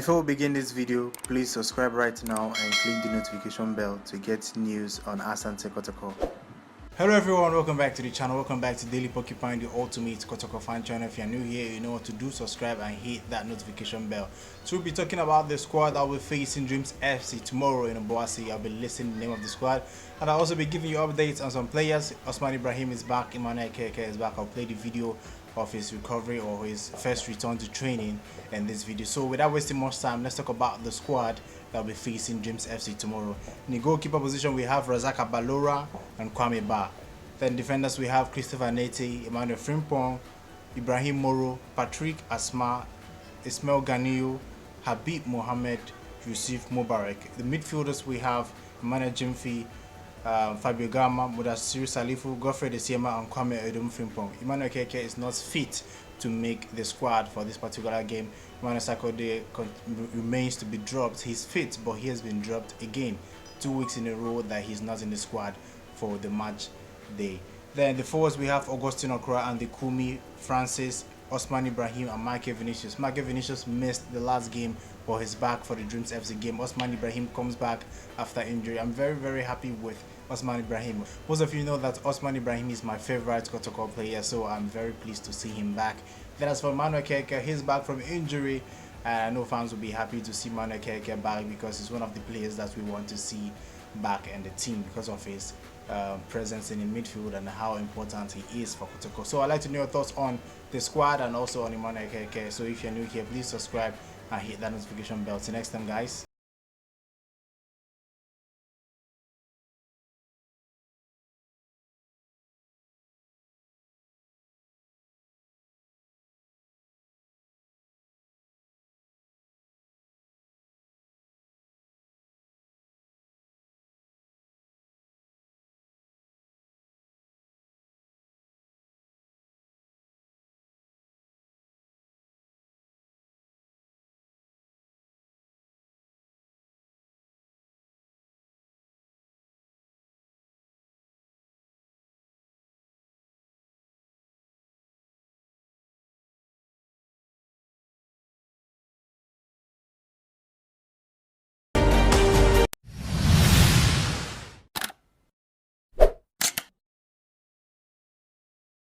Before we begin this video, please subscribe right now and click the notification bell to get news on Asante Kotoko. Hello everyone, welcome back to the channel. Welcome back to Daily Porcupine, the ultimate Kotoko fan channel. If you're new here, you know what to do. Subscribe and hit that notification bell. So we'll be talking about the squad that will face in Dreams FC tomorrow in Obuasi. I'll be listing the name of the squad, and I'll also be giving you updates on some players. Osman Ibrahim is back, Emmanuel Keke is back. I'll play the video of his recovery or his first return to training in this video. So without wasting much time, let's talk about the squad that will be facing Dreams FC tomorrow. In the goalkeeper position, we have Razaka Balora and Kwame Ba. Then defenders, we have Christopher Nete, Emmanuel Frimpong, Ibrahim Moro, Patrick Asma, Ismail Ganiyu, Habib Mohamed, Yusuf Mubarak. The midfielders, we have Emmanuel Jimfi, Fabio Gama, Mudassir Salifu, Godfrey Desiema, and Kwame Edom Frimpong. Emmanuel Keke is not fit to make the squad for this particular game. Emmanuel Sakode remains to be dropped. He's fit, but he has been dropped again. 2 weeks in a row that he's not in the squad for the match day. Then the forwards, we have Augustine Okra and the Kumi, Francis, Osman Ibrahim, and Michael Vinicius. Michael Vinicius missed the last game, but he's back for the Dreams FC game. Osman Ibrahim comes back after injury. I'm very happy with Osman Ibrahim. Most of you know that Osman Ibrahim is my favorite Kotoko player, so I'm very pleased to see him back. Then as for Manuel Keke, he's back from injury, and I know fans will be happy to see Manuel Keke back because he's one of the players that we want to see back in the team because of his presence in the midfield and how important he is for Kotoko. So I'd like to know your thoughts on the squad and also on Emmanuel Keke. So if you're new here, please subscribe and hit that notification bell. Till next time, guys.